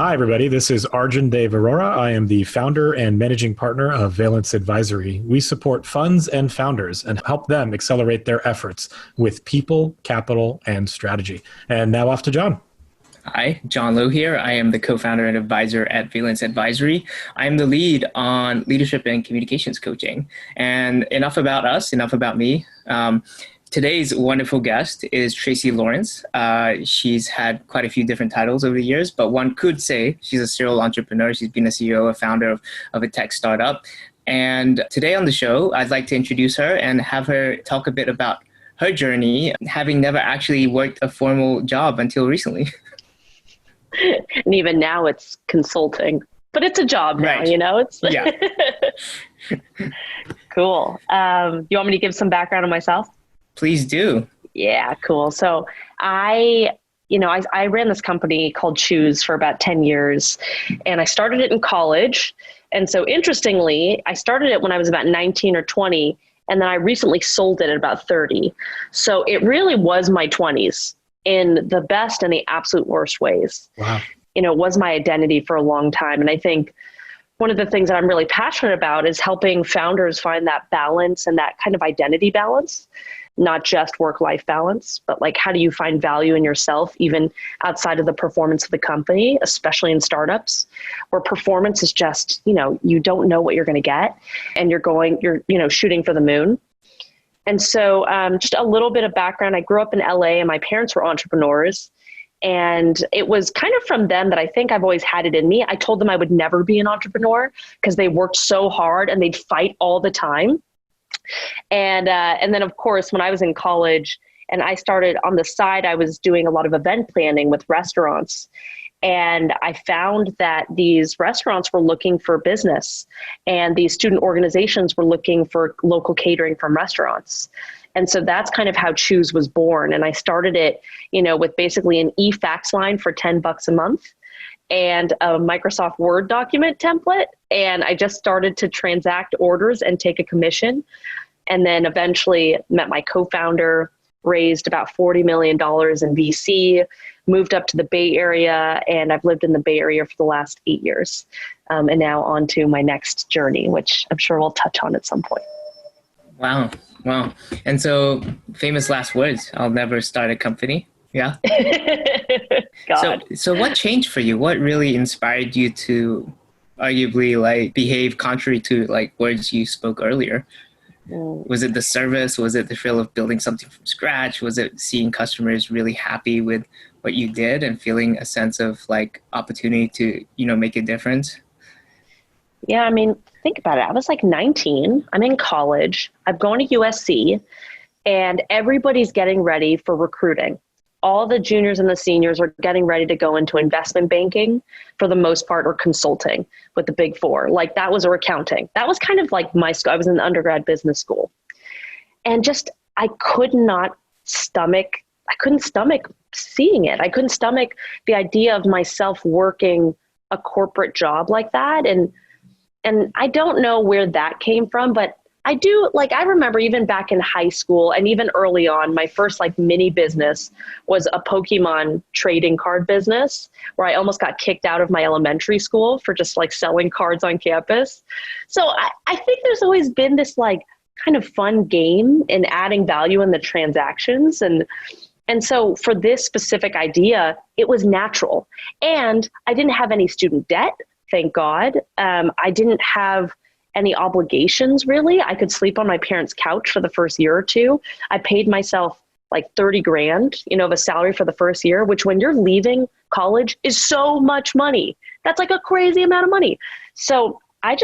Hi, everybody. This is Arjun Dev Arora. I am the founder and managing partner of Valence Advisory. We support funds and founders and help them accelerate their efforts with people, capital, and strategy. And now off to John. Hi, John Lowe here. I am the co-founder and advisor at Valence Advisory. I'm the lead on leadership and communications coaching. And enough about us, enough about me. Today's wonderful guest is Tracy Lawrence. She's had quite a few different titles over the years, but one could say she's a serial entrepreneur. She's been a CEO, a founder of a tech startup. And today on the show, I'd like to introduce her and have her talk a bit about her journey, having never actually worked a formal job until recently. And even now it's consulting, but it's a job now, Right. It's Yeah. Cool. You want me to give some background on myself? Please do. Yeah, cool. So I ran this company called Chewse for about 10 years, and I started it in college. And so interestingly, I started it when I was about 19 or 20, and then I recently sold it at about 30. So it really was my 20s in the best and the absolute worst ways. Wow. It was my identity for a long time. And I think one of the things that I'm really passionate about is helping founders find that balance and that kind of identity balance, not just work-life balance, but like, how do you find value in yourself, even outside of the performance of the company, especially in startups where performance is just, you don't know what you're going to get and you're shooting for the moon. And so just a little bit of background. I grew up in LA and my parents were entrepreneurs. And it was kind of from them that I think I've always had it in me. I told them I would never be an entrepreneur because they worked so hard and they'd fight all the time. And then, of course, when I was in college and I started on the side, I was doing a lot of event planning with restaurants. And I found that these restaurants were looking for business and these student organizations were looking for local catering from restaurants. And so that's kind of how Chewse was born. And I started it, with basically an e-fax line for $10 a month and a Microsoft Word document template. And I just started to transact orders and take a commission. And then eventually met my co-founder, raised about $40 million in VC, moved up to the Bay Area, and I've lived in the Bay Area for the last 8 years. And now on to my next journey, which I'm sure we'll touch on at some point. Wow. And so famous last words, I'll never start a company. Yeah. God. So what changed for you? What really inspired you to arguably behave contrary to words you spoke earlier? Was it the service? Was it the thrill of building something from scratch? Was it seeing customers really happy with what you did and feeling a sense of opportunity to, make a difference? Yeah, think about it. I was 19. I'm in college. I'm going to USC, and everybody's getting ready for recruiting. All the juniors and the seniors are getting ready to go into investment banking for the most part, or consulting with the big four. That was, or accounting. That was kind of my school. I was in the undergrad business school. And I couldn't stomach seeing it. I couldn't stomach the idea of myself working a corporate job like that. And I don't know where that came from, but I do, I remember even back in high school and even early on, my first mini business was a Pokemon trading card business where I almost got kicked out of my elementary school for just selling cards on campus. So I think there's always been this kind of fun game in adding value in the transactions. And so for this specific idea, it was natural. And I didn't have any student debt, thank God. I didn't have any obligations, really. I could sleep on my parents' couch for the first year or two. I paid myself $30,000, of a salary for the first year, which when you're leaving college is so much money. That's a crazy amount of money. So I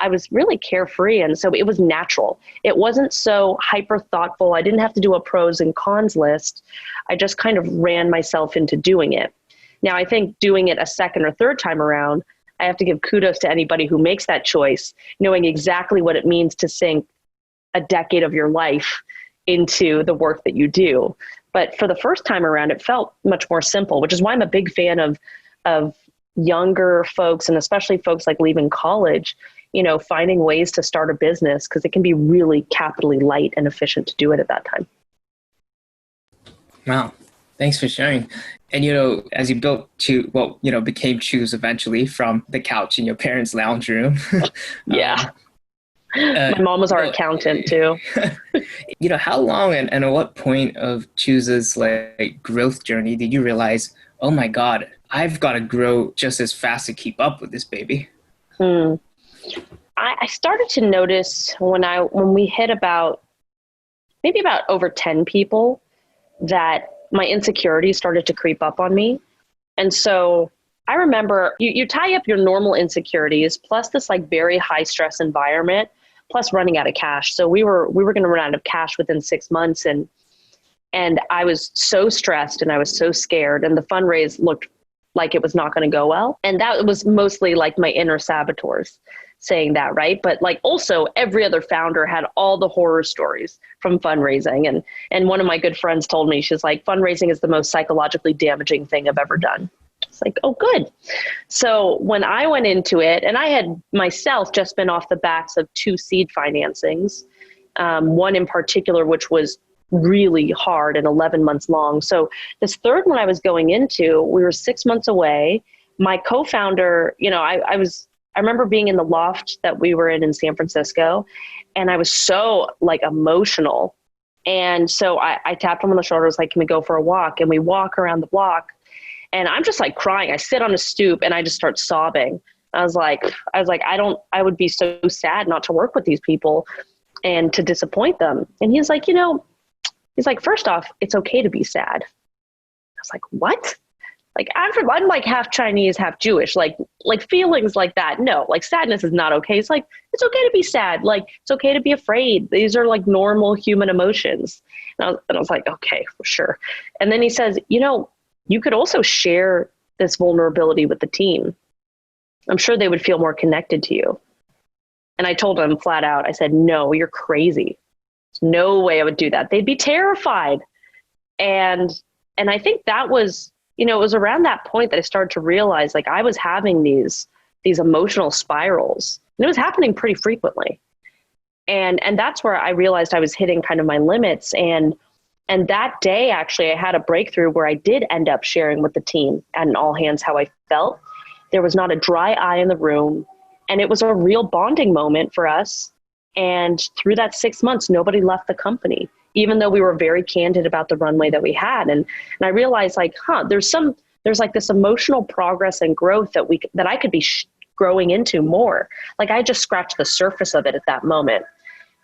was really carefree. And so it was natural. It wasn't so hyper thoughtful. I didn't have to do a pros and cons list. I just kind of ran myself into doing it. Now, I think doing it a second or third time around, I have to give kudos to anybody who makes that choice, knowing exactly what it means to sink a decade of your life into the work that you do. But for the first time around, it felt much more simple, which is why I'm a big fan of younger folks, and especially folks leaving college, finding ways to start a business, because it can be really capitally light and efficient to do it at that time. Wow. Thanks for sharing. And as you became Chewse eventually from the couch in your parents' lounge room. Yeah. Uh, My mom was you our know, accountant too. how long and at what point of Chewse's like growth journey did you realize, oh my God, I've got to grow just as fast to keep up with this baby? Hmm. I started to notice when we hit maybe about over 10 people that my insecurities started to creep up on me. And so I remember you tie up your normal insecurities plus this like very high stress environment, plus running out of cash. So we were going to run out of cash within 6 months, and I was so stressed and I was so scared, and the fundraise looked like it was not going to go well. And that was mostly like my inner saboteurs saying that, right? But like also every other founder had all the horror stories from fundraising. And one of my good friends told me, she's like, fundraising is the most psychologically damaging thing I've ever done. It's like, oh, good. So when I went into it, and I had myself just been off the backs of 2 seed financings, one in particular, which was really hard and 11 months long. So this third one I was going into, we were 6 months away. My co-founder, I remember being in the loft that we were in San Francisco, and I was so like emotional. And so I tapped him on the shoulder, I was like, can we go for a walk? And we walk around the block, and I'm just like crying. I sit on a stoop and I just start sobbing. I was like, I would be so sad not to work with these people and to disappoint them. And he's like, first off, it's okay to be sad. I was like, what? Like I'm like half Chinese, half Jewish, like feelings like that. No, like sadness is not okay. It's like, it's okay to be sad. Like it's okay to be afraid. These are like normal human emotions. And I was like, okay, for sure. And then he says, you could also share this vulnerability with the team. I'm sure they would feel more connected to you. And I told him flat out, I said, no, you're crazy. There's no way I would do that. They'd be terrified. And I think that was, it was around that point that I started to realize like I was having these emotional spirals, and it was happening pretty frequently. And that's where I realized I was hitting kind of my limits. And that day, actually, I had a breakthrough where I did end up sharing with the team at an all hands how I felt. There was not a dry eye in the room, and it was a real bonding moment for us. And through that 6 months, nobody left the company, even though we were very candid about the runway that we had. And I realized like, there's like this emotional progress and growth that I could be growing into more. Like I just scratched the surface of it at that moment.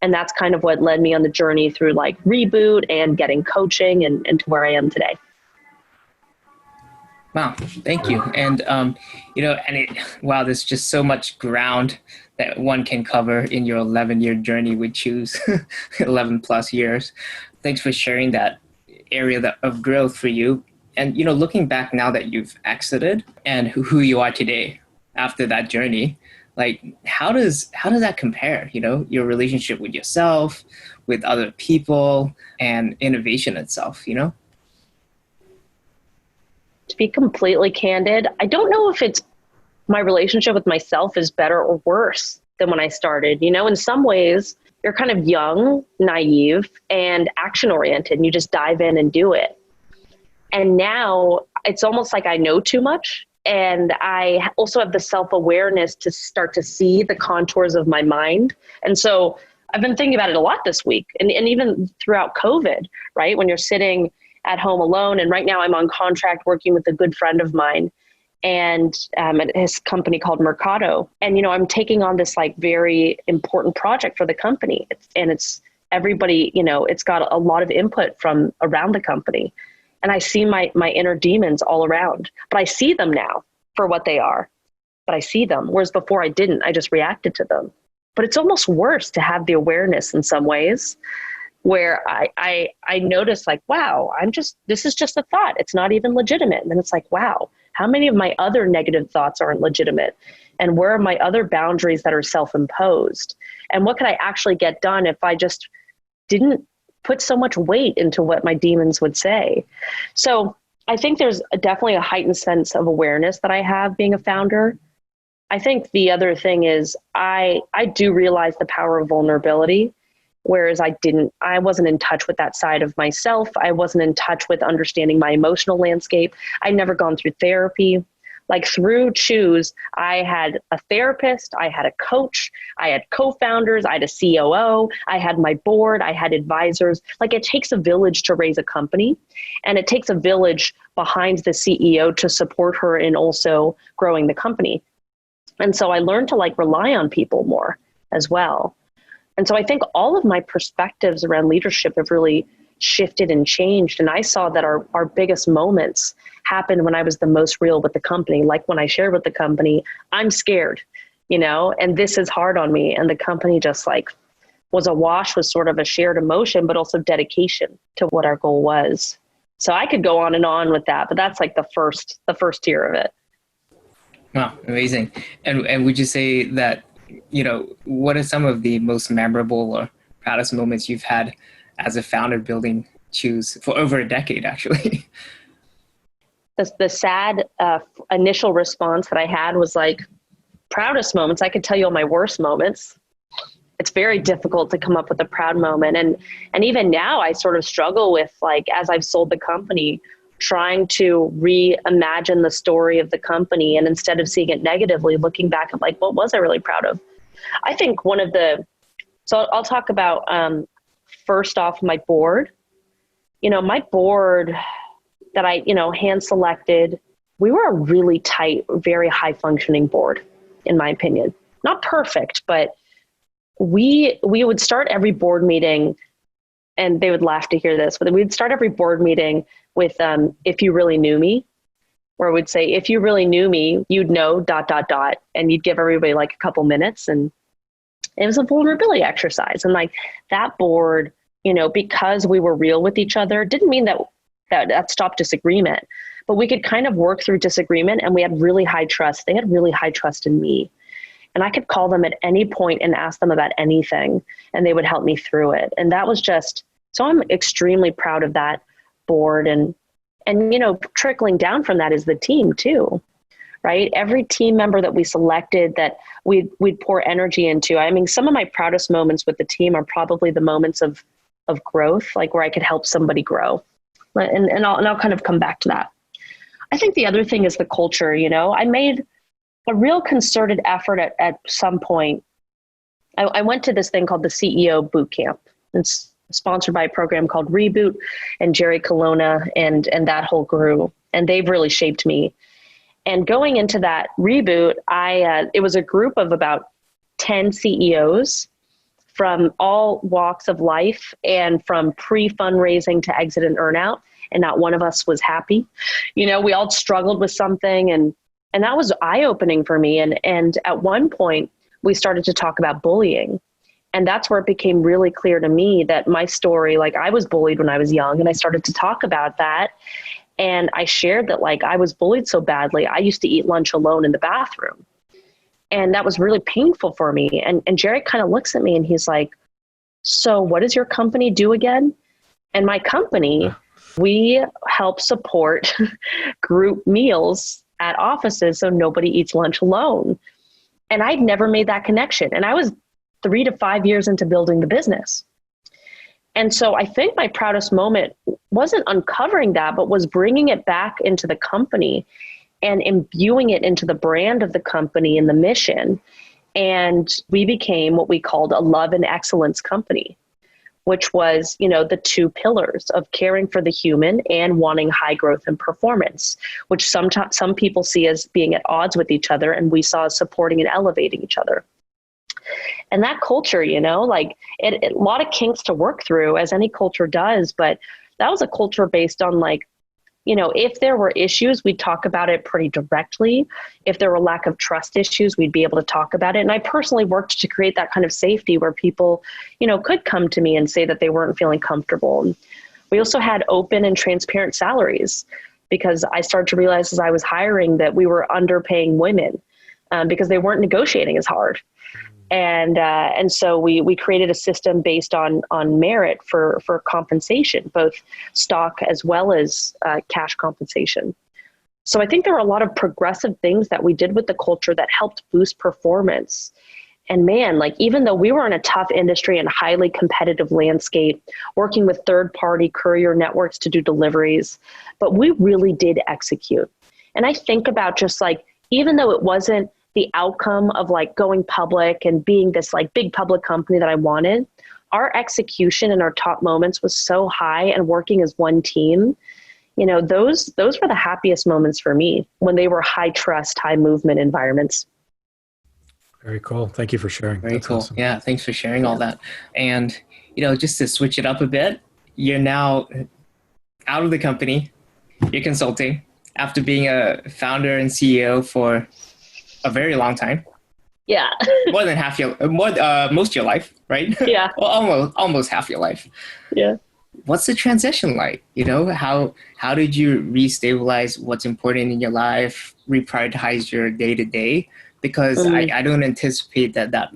And that's kind of what led me on the journey through like Reboot and getting coaching and to where I am today. Wow, thank you. And wow, there's just so much ground that one can cover in your 11-year journey with Chewse, 11 plus years. Thanks for sharing that area of growth for you. And looking back now that you've exited and who you are today after that journey, like how does that compare? Your relationship with yourself, with other people, and innovation itself. To be completely candid, I don't know if it's my relationship with myself is better or worse than when I started. In some ways, you're kind of young, naive, and action-oriented, and you just dive in and do it. And now it's almost like I know too much. And I also have the self-awareness to start to see the contours of my mind. And so I've been thinking about it a lot this week, and even throughout COVID, right? When you're sitting at home alone, and right now I'm on contract working with a good friend of mine, and at his company called Mercado. And, I'm taking on this like very important project for the company. It's everybody, it's got a lot of input from around the company. And I see my inner demons all around, but I see them now for what they are, but I see them. Whereas before I didn't, I just reacted to them. But it's almost worse to have the awareness in some ways where I notice like, wow, this is just a thought. It's not even legitimate. And then it's like, wow, how many of my other negative thoughts aren't legitimate? And where are my other boundaries that are self-imposed? And what could I actually get done if I just didn't put so much weight into what my demons would say? So I think there's definitely a heightened sense of awareness that I have being a founder. I think the other thing is I do realize the power of vulnerability. Whereas I wasn't in touch with that side of myself. I wasn't in touch with understanding my emotional landscape. I'd never gone through therapy. Like through Chewse, I had a therapist, I had a coach, I had co-founders, I had a COO, I had my board, I had advisors. Like it takes a village to raise a company, and it takes a village behind the CEO to support her in also growing the company. And so I learned to like rely on people more as well. And so I think all of my perspectives around leadership have really shifted and changed. And I saw that our biggest moments happened when I was the most real with the company. Like when I shared with the company, I'm scared, and this is hard on me. And the company just like was awash with sort of a shared emotion, but also dedication to what our goal was. So I could go on and on with that, but that's like the first tier of it. Wow, amazing. And would you say that, what are some of the most memorable or proudest moments you've had as a founder building Chewse for over a decade, actually? The sad initial response that I had was like, proudest moments. I could tell you all my worst moments. It's very difficult to come up with a proud moment. And even now I sort of struggle with, like, as I've sold the company, trying to reimagine the story of the company. And instead of seeing it negatively, looking back at like, what was I really proud of? I think so I'll talk about first off my board. My board that I, hand selected, we were a really tight, very high functioning board, in my opinion. Not perfect, but we would start every board meeting, and they would laugh to hear this, but we'd start every board meeting with, if you really knew me, where we'd say, if you really knew me, you'd know ... And you'd give everybody like a couple minutes. And it was a vulnerability exercise. And like that board, because we were real with each other, didn't mean that stopped disagreement, but we could kind of work through disagreement, and we had really high trust. They had really high trust in me. And I could call them at any point and ask them about anything, and they would help me through it. And that was so I'm extremely proud of that board. And trickling down from that is the team too, right? Every team member that we selected that we'd pour energy into. I mean, some of my proudest moments with the team are probably the moments of growth, like where I could help somebody grow. And I'll kind of come back to that. I think the other thing is the culture. I made a real concerted effort at some point. I went to this thing called the CEO Boot Camp. It's sponsored by a program called Reboot and Jerry Colonna and that whole group. And they've really shaped me. And going into that Reboot, it was a group of about 10 CEOs from all walks of life and from pre-fundraising to exit and earnout. And not one of us was happy. We all struggled with something, and that was eye-opening for me. And at one point we started to talk about bullying. And that's where it became really clear to me that my story, like I was bullied when I was young, and I started to talk about that. And I shared that like I was bullied so badly, I used to eat lunch alone in the bathroom. And that was really painful for me. And Jerry kind of looks at me and he's like, so what does your company do again? And my company, we help support group meals at offices so nobody eats lunch alone. And I'd never made that connection. And I was 3 to 5 years into building the business. And so I think my proudest moment wasn't uncovering that, but was bringing it back into the company and imbuing it into the brand of the company and the mission. And we became what we called a love and excellence company, which was, the 2 pillars of caring for the human and wanting high growth and performance, which some people see as being at odds with each other. And we saw as supporting and elevating each other. And that culture, like a lot of kinks to work through, as any culture does, but that was a culture based on like, if there were issues, we'd talk about it pretty directly. If there were lack of trust issues, we'd be able to talk about it. And I personally worked to create that kind of safety where people, could come to me and say that they weren't feeling comfortable. We also had open and transparent salaries, because I started to realize as I was hiring that we were underpaying women because they weren't negotiating as hard. And so we created a system based on merit for compensation, both stock as well as cash compensation. So I think there were a lot of progressive things that we did with the culture that helped boost performance. And man, like, even though we were in a tough industry and highly competitive landscape, working with third-party courier networks to do deliveries, but we really did execute. And I think about just like, even though it wasn't the outcome of like going public and being this like big public company that I wanted, our execution in our top moments was so high, and working as one team, you know, those were the happiest moments for me, when they were high trust, high movement environments. Very cool. Thank you for sharing. Very That's cool. awesome. Yeah, thanks for sharing all that. And, you know, just to switch it up a bit, you're now out of the company, you're consulting after being a founder and CEO for a very long time. Yeah. More than most of your life, right? Yeah. Well, almost half your life. Yeah. What's the transition like? You know, how did you restabilize what's important in your life, reprioritize your day to day? Because I don't anticipate that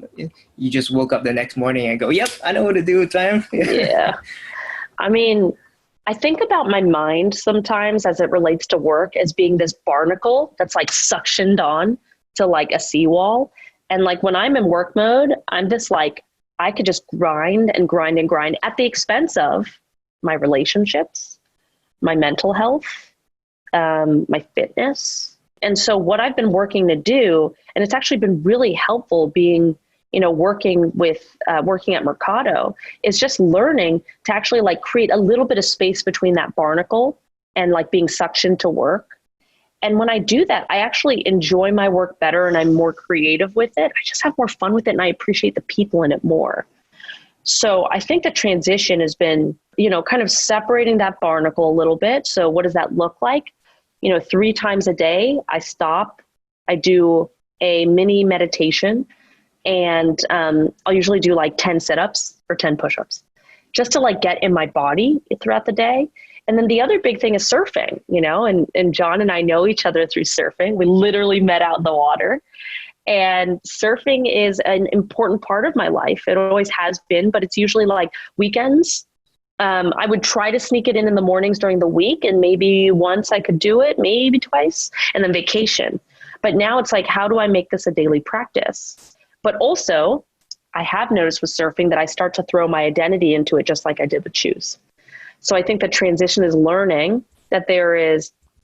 you just woke up the next morning and go, yep, I know what to do with time. Yeah. I mean, I think about my mind sometimes as it relates to work as being this barnacle that's like suctioned on to like a seawall. And like when I'm in work mode, I'm just like, I could just grind and grind and grind at the expense of my relationships, my mental health, my fitness. And so what I've been working to do, and it's actually been really helpful being, you know, working at Mercado, is just learning to actually like create a little bit of space between that barnacle and like being suctioned to work. And when I do that, I actually enjoy my work better, and I'm more creative with it. I just have more fun with it, and I appreciate the people in it more. So I think the transition has been, you know, kind of separating that barnacle a little bit. So what does that look like? You know, 3 times a day, I stop, I do a mini meditation, and I'll usually do like 10 sit-ups or 10 push-ups just to like get in my body throughout the day. And then the other big thing is surfing, you know, and John and I know each other through surfing. We literally met out in the water, and surfing is an important part of my life. It always has been, but it's usually like weekends. I would try to sneak it in the mornings during the week, and maybe once I could do it, maybe twice, and then vacation. But now it's like, how do I make this a daily practice? But also, I have noticed with surfing that I start to throw my identity into it, just like I did with Chewse. So I think the transition is learning that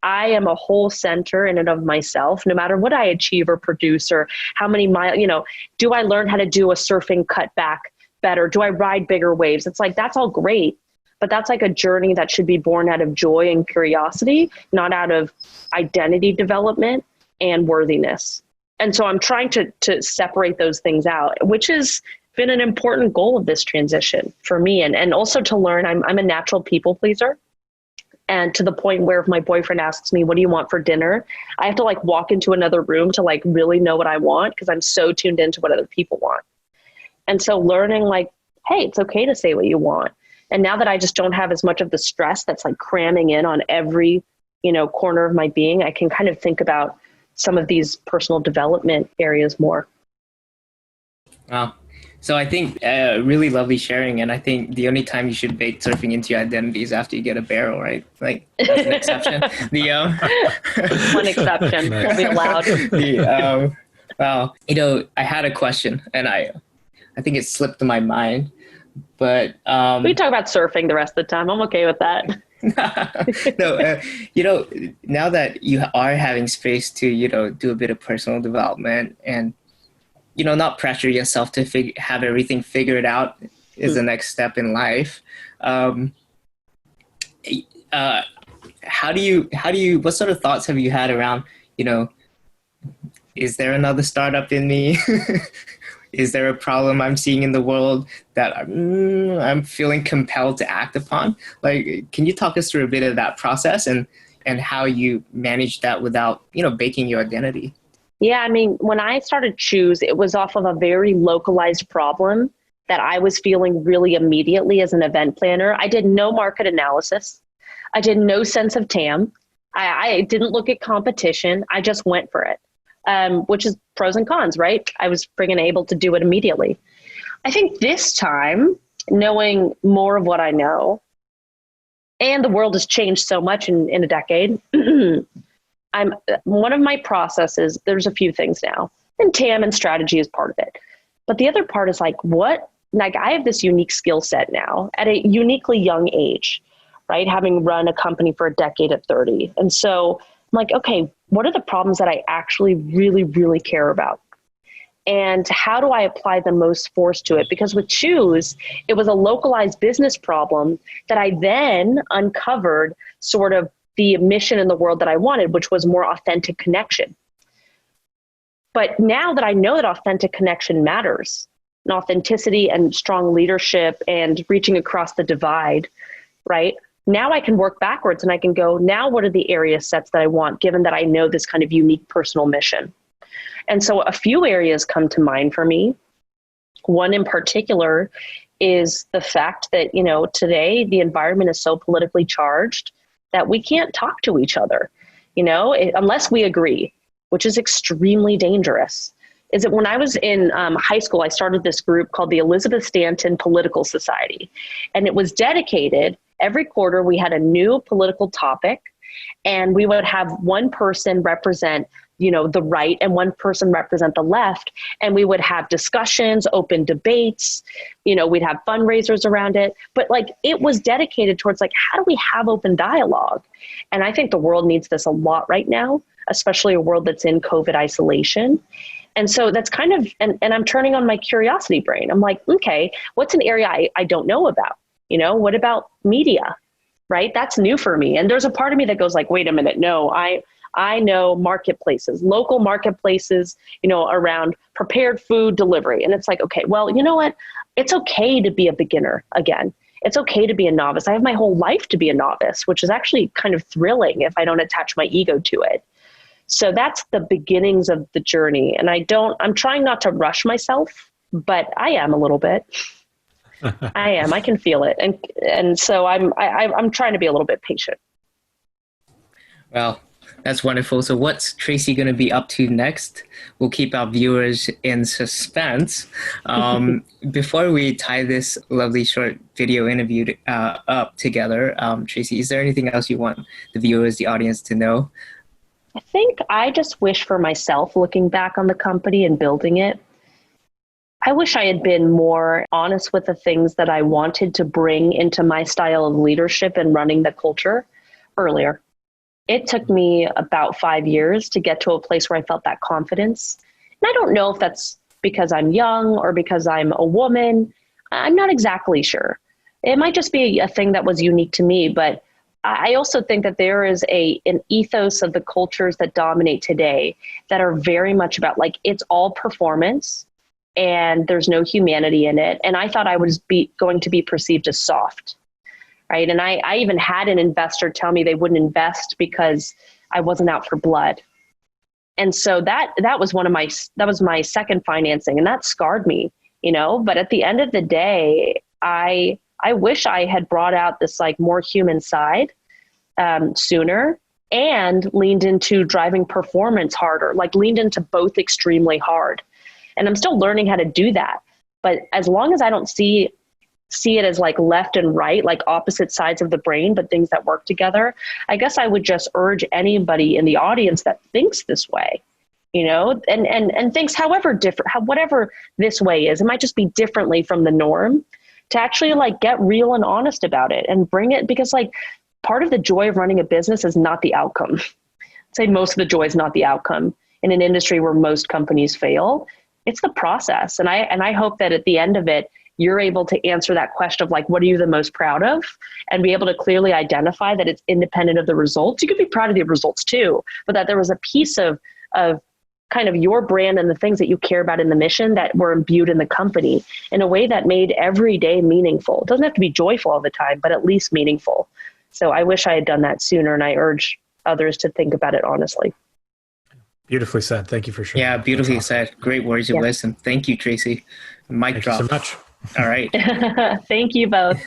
I am a whole center in and of myself, no matter what I achieve or produce or how many miles, you know, do I learn how to do a surfing cutback better? Do I ride bigger waves? It's like, that's all great, but that's like a journey that should be born out of joy and curiosity, not out of identity development and worthiness. And so I'm trying to separate those things out, which has been an important goal of this transition for me. And also to learn, I'm a natural people pleaser. And to the point where if my boyfriend asks me, what do you want for dinner? I have to like walk into another room to like really know what I want, because I'm so tuned into what other people want. And so learning like, hey, it's okay to say what you want. And now that I just don't have as much of the stress that's like cramming in on every, you know, corner of my being, I can kind of think about some of these personal development areas more. Wow. So I think really lovely sharing. And I think the only time you should bake surfing into your identity is after you get a barrel, right? Like, that's an exception. One exception will be allowed. Wow. You know, I had a question, and I think it slipped my mind, but we talk about surfing the rest of the time. I'm okay with that. No, you know, now that you are having space to, you know, do a bit of personal development and, you know, not pressure yourself to have everything figured out is the next step in life. What sort of thoughts have you had around, you know, is there another startup in me? Is there a problem I'm seeing in the world that I'm feeling compelled to act upon? Like, can you talk us through a bit of that process and how you manage that without, you know, baking your identity? Yeah, I mean, when I started Chewse, it was off of a very localized problem that I was feeling really immediately as an event planner. I did no market analysis. I did no sense of TAM. I didn't look at competition. I just went for it, which is pros and cons, right? I was friggin' able to do it immediately. I think this time, knowing more of what I know, and the world has changed so much in a decade, one of my processes, there's a few things now, and TAM and strategy is part of it. But the other part is like, I have this unique skill set now at a uniquely young age, right? Having run a company for a decade at 30. And so I'm like, okay, what are the problems that I actually really, really care about? And how do I apply the most force to it? Because with Chewse, it was a localized business problem that I then uncovered sort of the mission in the world that I wanted, which was more authentic connection. But now that I know that authentic connection matters, and authenticity and strong leadership and reaching across the divide, right? Now I can work backwards and I can go, now what are the area sets that I want, given that I know this kind of unique personal mission? And so a few areas come to mind for me. One in particular is the fact that, today the environment is so politically charged that we can't talk to each other, unless we agree, which is extremely dangerous. Is that when I was in high school, I started this group called the Elizabeth Stanton Political Society. And it was dedicated, every quarter we had a new political topic, and we would have one person represent the right and one person represent the left. And we would have discussions, open debates, we'd have fundraisers around it. But it was dedicated towards how do we have open dialogue? And I think the world needs this a lot right now, especially a world that's in COVID isolation. And so that's kind of, and I'm turning on my curiosity brain. I'm like, okay, what's an area I don't know about? What about media, right? That's new for me. And there's a part of me that goes wait a minute, no, I know marketplaces, local marketplaces, around prepared food delivery. And it's okay, well, you know what? It's okay to be a beginner again. It's okay to be a novice. I have my whole life to be a novice, which is actually kind of thrilling if I don't attach my ego to it. So that's the beginnings of the journey. And I'm trying not to rush myself, but I am a little bit. I can feel it. And so I'm trying to be a little bit patient. Well, that's wonderful. So what's Tracy going to be up to next? We'll keep our viewers in suspense. Before we tie this lovely short video interview up together, Tracy, is there anything else you want the viewers, the audience to know? I think I just wish for myself, looking back on the company and building it, I wish I had been more honest with the things that I wanted to bring into my style of leadership and running the culture earlier. It took me about 5 years to get to a place where I felt that confidence. And I don't know if that's because I'm young or because I'm a woman. I'm not exactly sure. It might just be a thing that was unique to me, but I also think that there is an ethos of the cultures that dominate today that are very much about it's all performance and there's no humanity in it. And I thought I was going to be perceived as soft, right? And I even had an investor tell me they wouldn't invest because I wasn't out for blood. And so that was my second financing, and that scarred me, but at the end of the day, I wish I had brought out this more human side sooner and leaned into driving performance harder, leaned into both extremely hard. And I'm still learning how to do that. But as long as I don't see it as left and right, opposite sides of the brain, but things that work together, I guess I would just urge anybody in the audience that thinks this way, and thinks however different, whatever this way is, it might just be differently from the norm, to actually get real and honest about it and bring it, because part of the joy of running a business is not the outcome. I'd say most of the joy is not the outcome in an industry where most companies fail. It's the process. And I hope that at the end of it, you're able to answer that question of what are you the most proud of, and be able to clearly identify that it's independent of the results. You could be proud of the results too, but that there was a piece of kind of your brand and the things that you care about in the mission that were imbued in the company in a way that made every day meaningful. It doesn't have to be joyful all the time, but at least meaningful. So I wish I had done that sooner, and I urge others to think about it honestly. Beautifully said. Thank you for sharing. Yeah, beautifully said. Great words of wisdom. Thank you, Tracy. Mic drop. Thank you so much. All right. Thank you both.